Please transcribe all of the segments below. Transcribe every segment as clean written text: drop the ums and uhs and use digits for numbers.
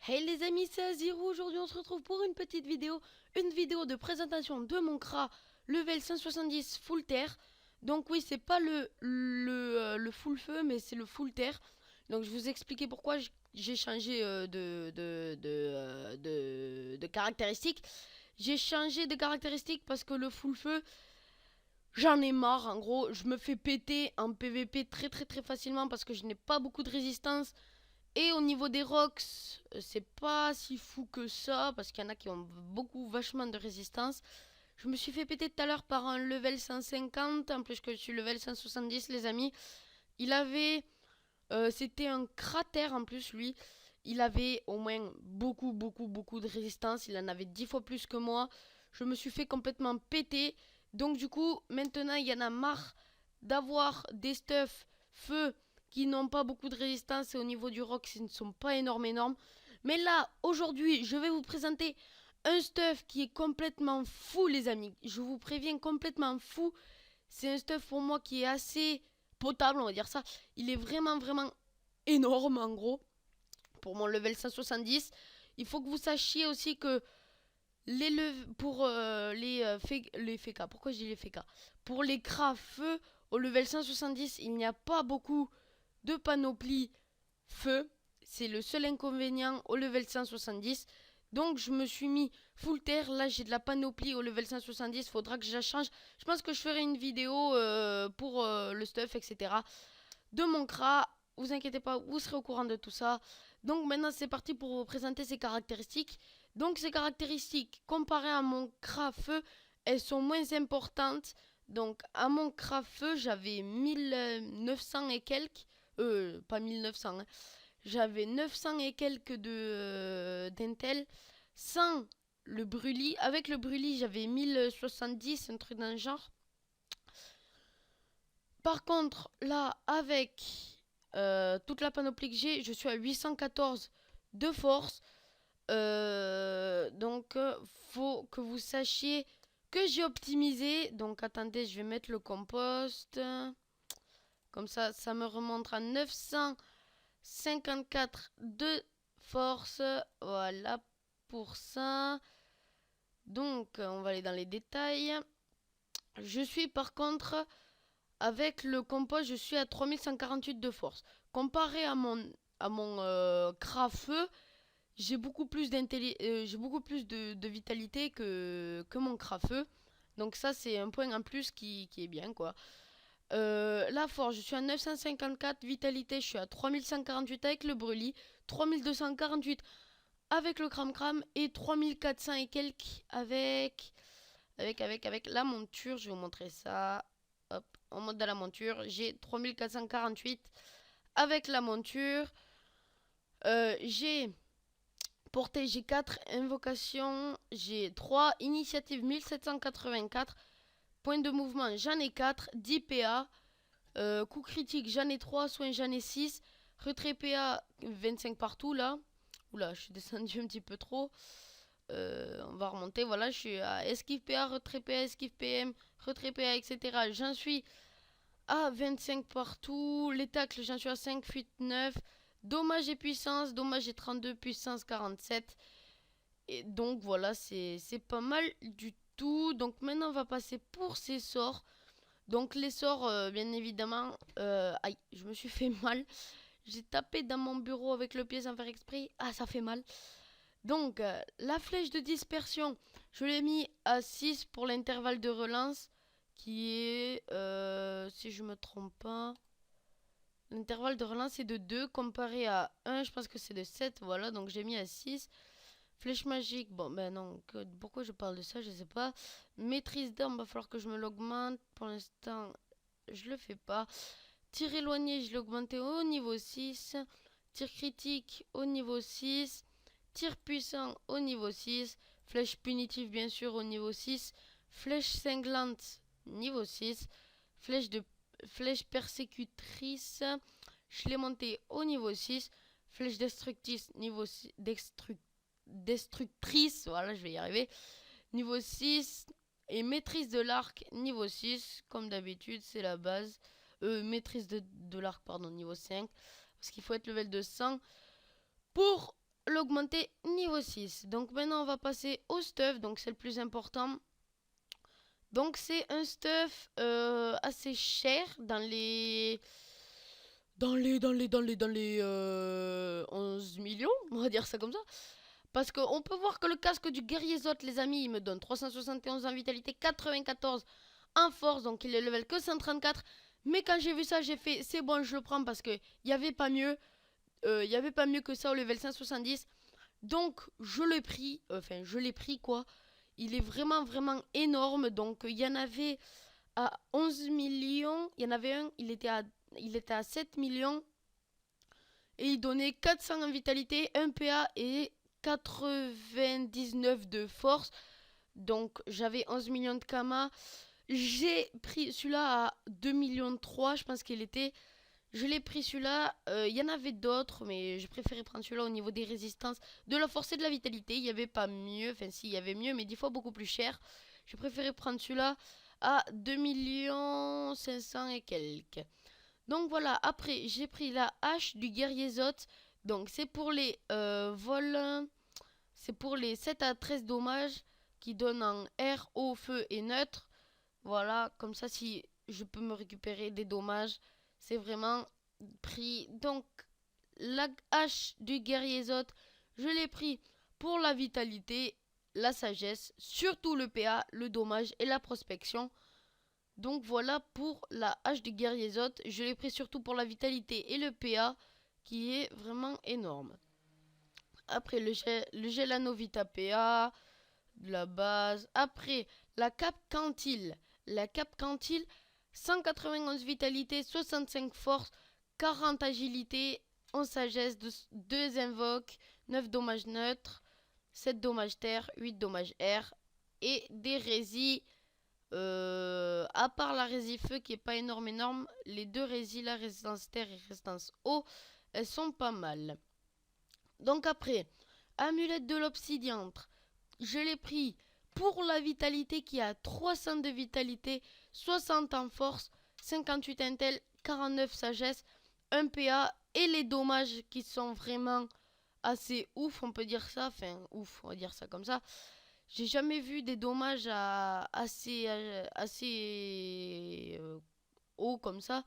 Hey les amis, c'est Azirou. Aujourd'hui on se retrouve pour une petite vidéo. Une vidéo de présentation de mon CRA level 170 full terre. Donc oui, c'est pas le full feu, mais c'est le full terre. Donc je vous expliquer pourquoi j'ai changé de caractéristiques. J'ai changé de caractéristiques parce que le full feu, j'en ai marre. En gros, je me fais péter en PVP très facilement parce que je n'ai pas beaucoup de résistance. Et au niveau des rocks, c'est pas si fou que ça, parce qu'il y en a qui ont vachement de résistance. Je me suis fait péter tout à l'heure par un level 150, en plus que je suis level 170 les amis. Il avait, c'était un cratère en plus lui. Il avait au moins beaucoup de résistance, il en avait 10 fois plus que moi. Je me suis fait complètement péter. Donc du coup, maintenant il y en a marre d'avoir des stuffs feu qui n'ont pas beaucoup de résistance et au niveau du rock, ils ne sont pas énormes. Mais là, aujourd'hui, je vais vous présenter un stuff qui est complètement fou, les amis. Je vous préviens, complètement fou. C'est un stuff pour moi qui est assez potable, on va dire ça. Il est vraiment énorme, en gros, pour mon level 170. Il faut que vous sachiez aussi que pour les FK, pourquoi je dis les FK? Pour les cras feu, au level 170, il n'y a pas beaucoup de panoplie feu. C'est le seul inconvénient au level 170. Donc je me suis mis full terre. Là j'ai de la panoplie au level 170. Faudra que je la change. Je pense que je ferai une vidéo pour le stuff, etc. de mon CRA. Vous inquiétez pas, vous serez au courant de tout ça. Donc maintenant c'est parti pour vous présenter ses caractéristiques. Donc ces caractéristiques comparées à mon CRA feu, elles sont moins importantes. Donc à mon CRA feu j'avais 1900 et quelques. Pas 1900, hein. J'avais 900 et quelques d'intel. Sans le brûlis. Avec le brûlis, j'avais 1070, un truc dans le genre. Par contre, là, avec toute la panoplie que j'ai, je suis à 814 de force. Donc, faut que vous sachiez que j'ai optimisé. Donc, attendez, je vais mettre le compost. Comme ça me remonte à 954 de force. Voilà pour ça. Donc, on va aller dans les détails. Je suis par contre, avec le compost, je suis à 3148 de force. Comparé à mon feu, j'ai beaucoup plus de vitalité que mon feu. Donc ça, c'est un point en plus qui est bien, quoi. La force, je suis à 954. Vitalité, je suis à 3148 avec le brûlis. 3248 avec le cram et 3400 et quelques avec la monture. Je vais vous montrer ça. Hop, en mode de la monture, j'ai 3448 avec la monture. J'ai portée, j'ai 4 invocations, j'ai 3 initiatives 1784. Point de mouvement, j'en ai 4, 10 PA. Coup critique, j'en ai 3, soins, j'en ai 6. Retrait PA, 25 partout là. Oula, je suis descendu un petit peu trop. On va remonter, voilà, je suis à esquive PA, retrait PA, esquive PM, retrait PA, etc. J'en suis à 25 partout. Les tacles, j'en suis à 5, fuite 9. Dommage et puissance, dommage et 32, puissance 47. Et donc voilà, c'est pas mal du tout. Donc maintenant, on va passer pour ces sorts. Donc les sorts, bien évidemment, aïe, je me suis fait mal. J'ai tapé dans mon bureau avec le pied sans faire exprès. Ah, ça fait mal. Donc, la flèche de dispersion, je l'ai mis à 6 pour l'intervalle de relance, qui est, si je me trompe pas, l'intervalle de relance est de 2 comparé à 1, je pense que c'est de 7, voilà, donc j'ai mis à 6. Flèche magique, bon, ben non, pourquoi je parle de ça, je sais pas. Maîtrise d'arme, va falloir que je me l'augmente, pour l'instant, je le fais pas. Tir éloigné, je l'ai augmenté au niveau 6. Tir critique au niveau 6. Tir puissant au niveau 6. Flèche punitive, bien sûr, au niveau 6. Flèche cinglante, niveau 6. Flèche persécutrice, je l'ai monté au niveau 6. Flèche destructrice, niveau 6. Destructrice, voilà, je vais y arriver. Niveau 6. Et maîtrise de l'arc, niveau 6. Comme d'habitude, c'est la base. Maîtrise de l'arc, pardon, niveau 5. Parce qu'il faut être level de 100 pour l'ai augmenté niveau 6. Donc maintenant, on va passer au stuff. Donc c'est le plus important. Donc c'est un stuff assez cher dans les 11 millions, on va dire ça comme ça. Parce qu'on peut voir que le casque du guerrier Zot, les amis, il me donne 371 en vitalité, 94 en force, donc il est level que 134. Mais quand j'ai vu ça, j'ai fait, c'est bon, je le prends parce qu'il n'y avait pas mieux. Il n'y avait pas mieux que ça au level 170. Donc je l'ai pris, enfin je l'ai pris quoi. Il est vraiment vraiment énorme. Donc il y en avait à 11 millions. Il y en avait un, il était à 7 millions. Et il donnait 400 en vitalité, 1 PA et 99 de force. Donc j'avais 11 millions de Kama. J'ai pris celui-là à 2 millions 3, je pense qu'il était. Je l'ai pris celui-là. Il y en avait d'autres, mais je préférais prendre celui-là au niveau des résistances, de la force et de la vitalité. Il n'y avait pas mieux. Enfin, si, il y avait mieux, mais 10 fois beaucoup plus cher. J'ai préféré prendre celui-là à 2 millions 500 et quelques. Donc voilà, après j'ai pris la hache du guerrier Zot. Donc c'est pour les vols. C'est pour les 7 à 13 dommages qui donnent en air, eau, feu et neutre. Voilà, comme ça si je peux me récupérer des dommages, c'est vraiment pris. Donc la hache du guerrier Zot, je l'ai pris pour la vitalité, la sagesse, surtout le PA, le dommage et la prospection. Donc voilà pour la hache du guerrier Zot. Je l'ai pris surtout pour la vitalité et le PA qui est vraiment énorme. Après le Gelano Vita PA, de la base. Après la cape Quantil. La cape Quantil, 191 vitalité, 65 force, 40 agilité, 11 sagesse, 2 invoques, 9 dommages neutres, 7 dommages terre, 8 dommages air et des résis. À part la rési feu qui est pas énorme, les deux résis, la résistance terre et résistance eau, elles sont pas mal. Donc après, amulette de l'obsidiantre, je l'ai pris pour la vitalité qui a 300 de vitalité, 60 en force, 58 intel, 49 sagesse, 1 PA et les dommages qui sont vraiment assez ouf, on peut dire ça, enfin ouf, on va dire ça comme ça. J'ai jamais vu des dommages assez haut comme ça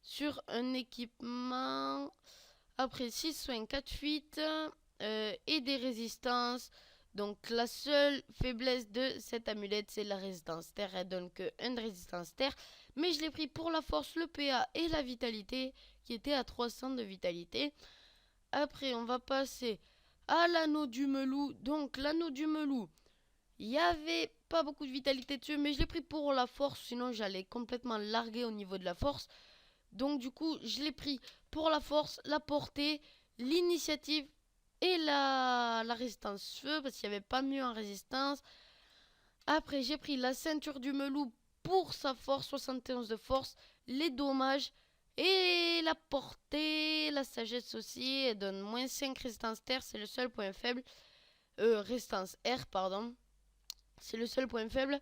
sur un équipement. Après 6 soins, 4 fuites et des résistances. Donc la seule faiblesse de cette amulette, c'est la résistance terre. Elle donne que 1 de résistance terre. Mais je l'ai pris pour la force, le PA et la vitalité qui était à 300 de vitalité. Après, on va passer à l'anneau du melou. Donc l'anneau du melou, il n'y avait pas beaucoup de vitalité dessus, mais je l'ai pris pour la force, sinon j'allais complètement larguer au niveau de la force. Donc du coup, je l'ai pris pour la force, la portée, l'initiative et la résistance feu, parce qu'il n'y avait pas mieux en résistance. Après, j'ai pris la ceinture du melou pour sa force, 71 de force, les dommages et la portée, la sagesse aussi. Elle donne moins 5 résistance terre, c'est le seul point faible. Résistance air, pardon. C'est le seul point faible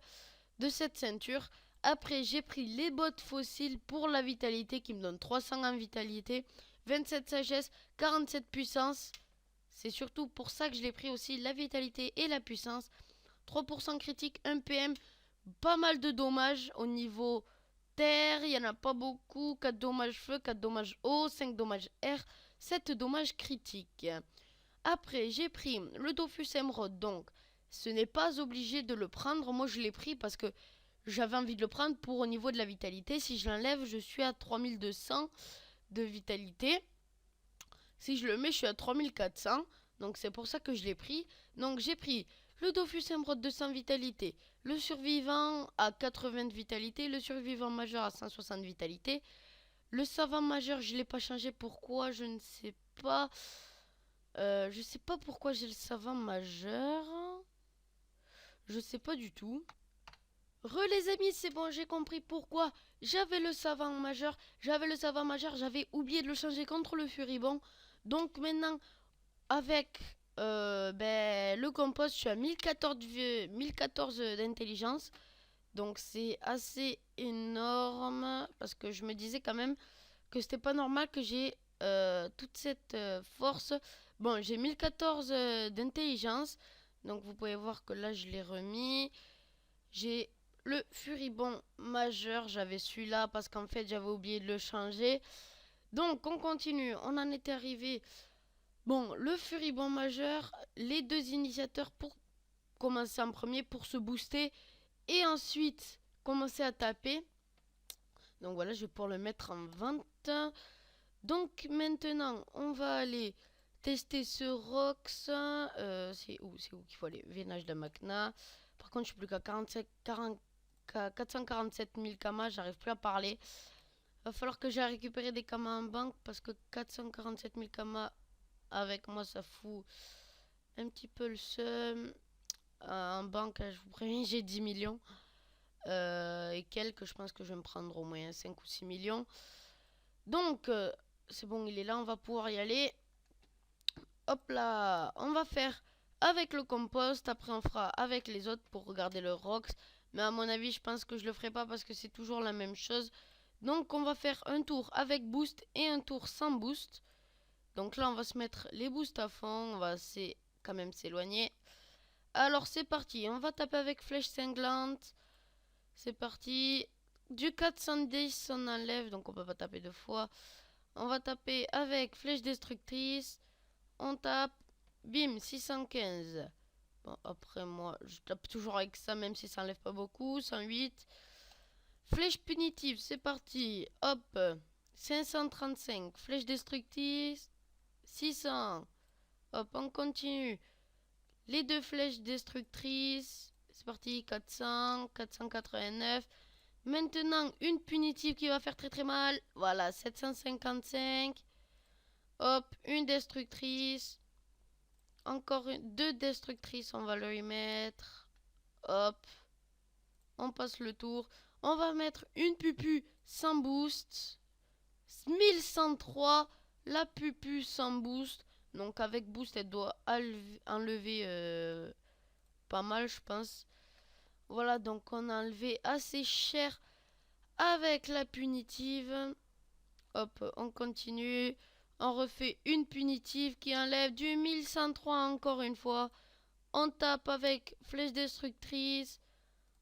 de cette ceinture. Après, j'ai pris les bottes fossiles pour la vitalité qui me donne 300 en vitalité, 27 sagesse, 47 puissance. C'est surtout pour ça que je l'ai pris aussi, la vitalité et la puissance. 3% critique, 1 PM, pas mal de dommages au niveau terre, il n'y en a pas beaucoup. 4 dommages feu, 4 dommages eau, 5 dommages air, 7 dommages critiques. Après, j'ai pris le Dofus Emerald, donc ce n'est pas obligé de le prendre. Moi, je l'ai pris parce que j'avais envie de le prendre pour au niveau de la vitalité. Si je l'enlève, je suis à 3200 de vitalité. Si je le mets, je suis à 3400. Donc, c'est pour ça que je l'ai pris. Donc, j'ai pris le Dofus Emerald de 100 vitalité, le survivant à 80 de vitalité, le survivant majeur à 160 de vitalité. Le savant majeur, je ne l'ai pas changé. Pourquoi? Je ne sais pas. Je sais pas pourquoi j'ai le savant majeur. Je sais pas du tout. Les amis, c'est bon, j'ai compris pourquoi j'avais le savant majeur. J'avais oublié de le changer contre le furibond. Donc maintenant, avec le compost, je suis à 1014 d'intelligence. Donc c'est assez énorme. Parce que je me disais quand même que c'était pas normal que j'ai toute cette force Bon, j'ai 1014 d'intelligence. Donc vous pouvez voir que là, je l'ai remis. J'ai le furibond majeur. J'avais celui-là parce qu'en fait, j'avais oublié de le changer. Donc, on continue. On en était arrivé. Bon, le furibond majeur, les deux initiateurs pour commencer en premier, pour se booster. Et ensuite, commencer à taper. Donc voilà, je vais pouvoir le mettre en vente. Donc maintenant, on va aller tester ce Rox. C'est où qu'il faut aller? Vénage de Macna. Par contre, je suis plus qu'à 447 000 kamas, j'arrive plus à parler. Va falloir que j'aille récupérer des kamas en banque parce que 447 000 kamas avec moi, ça fout un petit peu le seum. En banque, je vous préviens, j'ai 10 millions. Et quelques, je pense que je vais me prendre au moins 5 ou 6 millions. Donc, c'est bon, il est là, on va pouvoir y aller. Hop là, on va faire avec le compost, après on fera avec les autres pour regarder le Rox. Mais à mon avis, je pense que je le ferai pas parce que c'est toujours la même chose. Donc on va faire un tour avec boost et un tour sans boost. Donc là, on va se mettre les boosts à fond, on va quand même s'éloigner. Alors c'est parti, on va taper avec flèche cinglante. C'est parti. Du 410, on enlève, donc on peut pas taper deux fois. On va taper avec flèche destructrice. On tape. Bim, 615. Bon, après moi, je tape toujours avec ça, même si ça enlève pas beaucoup. 108. Flèche punitive, c'est parti. Hop. 535. Flèche destructrice. 600. Hop, on continue. Les deux flèches destructrices. C'est parti. 400. 489. Maintenant, une punitive qui va faire très très mal. Voilà, 755. Hop, une destructrice. Encore deux destructrices, on va lui mettre. Hop, on passe le tour. On va mettre une pupu sans boost. 1103, la pupu sans boost. Donc avec boost, elle doit enlever pas mal, je pense. Voilà, donc on a enlevé assez cher avec la punitive. Hop, on continue. On refait une punitive qui enlève du 1103 encore une fois. On tape avec flèche destructrice.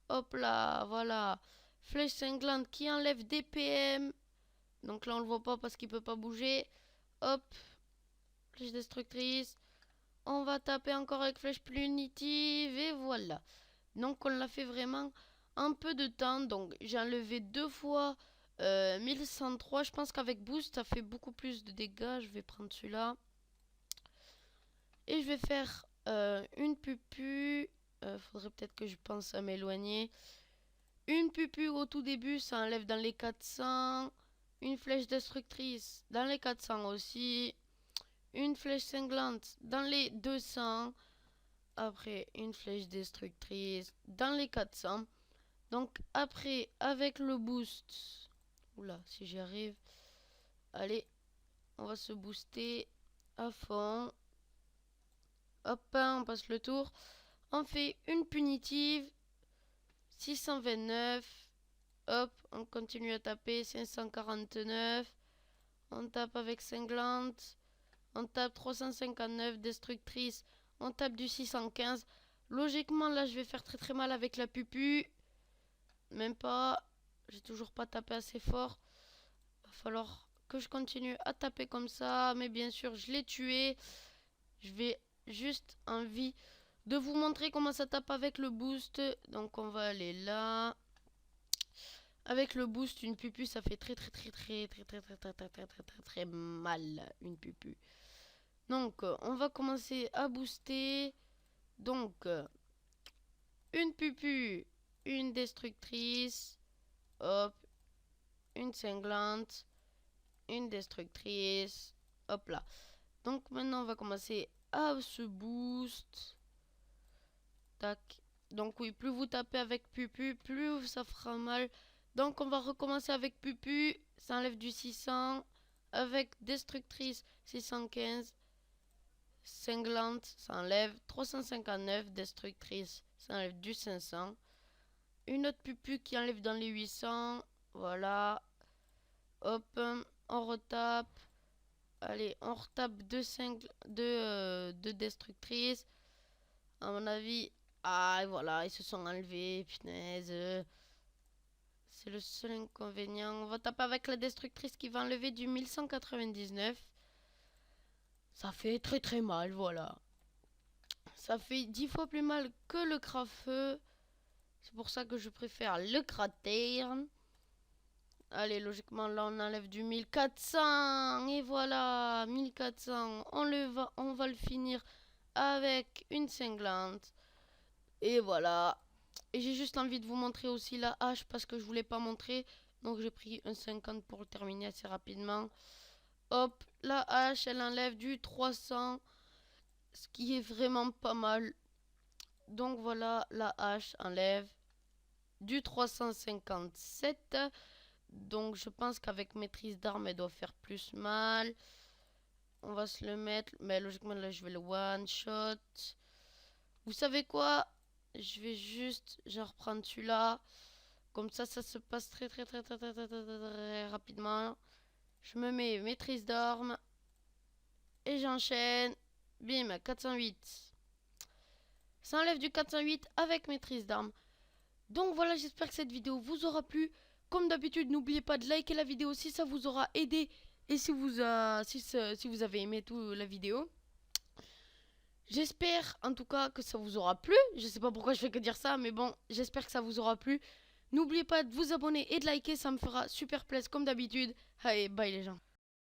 Hop là, voilà. Flèche cinglante qui enlève des PM. Donc là, on le voit pas parce qu'il peut pas bouger. Hop. Flèche destructrice. On va taper encore avec flèche punitive. Et voilà. Donc on l'a fait vraiment un peu de temps. Donc j'ai enlevé deux fois 1103. Je pense qu'avec boost, ça fait beaucoup plus de dégâts. Je vais prendre celui-là. Et je vais faire une pupu. Faudrait peut-être que je pense à m'éloigner. Une pupu au tout début, ça enlève dans les 400. Une flèche destructrice dans les 400 aussi. Une flèche cinglante dans les 200. Après, une flèche destructrice dans les 400. Donc après, avec le boost. Oula, si j'y arrive. Allez, on va se booster à fond. Hop, on passe le tour. On fait une punitive. 629. Hop, on continue à taper. 549. On tape avec cinglante. On tape 359. Destructrice. On tape du 615. Logiquement, là, je vais faire très très mal avec la pupu. Même pas. J'ai toujours pas tapé assez fort. Va falloir que je continue à taper comme ça. Mais bien sûr, je l'ai tué. Je vais juste envie de vous montrer comment ça tape avec le boost. Donc on va aller là. Avec le boost, une pupu, ça fait très très mal, une pupu. Donc on va commencer à booster. Donc une pupu, une destructrice, hop, une cinglante, une destructrice, hop là. Donc maintenant on va commencer à se boost. Tac. Donc oui, plus vous tapez avec pupu, plus ça fera mal. Donc on va recommencer avec pupu, ça enlève du 600. Avec destructrice 615. Cinglante, ça enlève 359. Destructrice, ça enlève du 500. Une autre pupu qui enlève dans les 800. Voilà. Hop, on retape. Allez, on retape deux destructrices. À mon avis. Ah, et voilà, ils se sont enlevés. Punaise. C'est le seul inconvénient. On va taper avec la destructrice qui va enlever du 1199. Ça fait très très mal, voilà. Ça fait 10 fois plus mal que le crafeu. C'est pour ça que je préfère le cratère. Allez, logiquement, là, on enlève du 1400. Et voilà, 1400. On va le finir avec une cinglante. Et voilà. Et j'ai juste envie de vous montrer aussi la hache parce que je voulais pas montrer. Donc, j'ai pris un 50 pour le terminer assez rapidement. Hop, la hache, elle enlève du 300. Ce qui est vraiment pas mal. Donc, voilà, la hache enlève du 357. Donc je pense qu'avec maîtrise d'armes, elle doit faire plus mal. On va se le mettre. Mais logiquement, là, je vais le one shot. Vous savez quoi? Je vais juste genre prendre celui-là. Comme ça se passe très rapidement. Je me mets maîtrise d'armes. Et j'enchaîne. Bim, 408. Ça enlève du 408 avec maîtrise d'armes. Donc voilà, j'espère que cette vidéo vous aura plu. Comme d'habitude, n'oubliez pas de liker la vidéo si ça vous aura aidé et si vous avez aimé la vidéo. J'espère en tout cas que ça vous aura plu. Je sais pas pourquoi je fais que dire ça, mais bon, j'espère que ça vous aura plu. N'oubliez pas de vous abonner et de liker, ça me fera super plaisir comme d'habitude. Allez, bye les gens.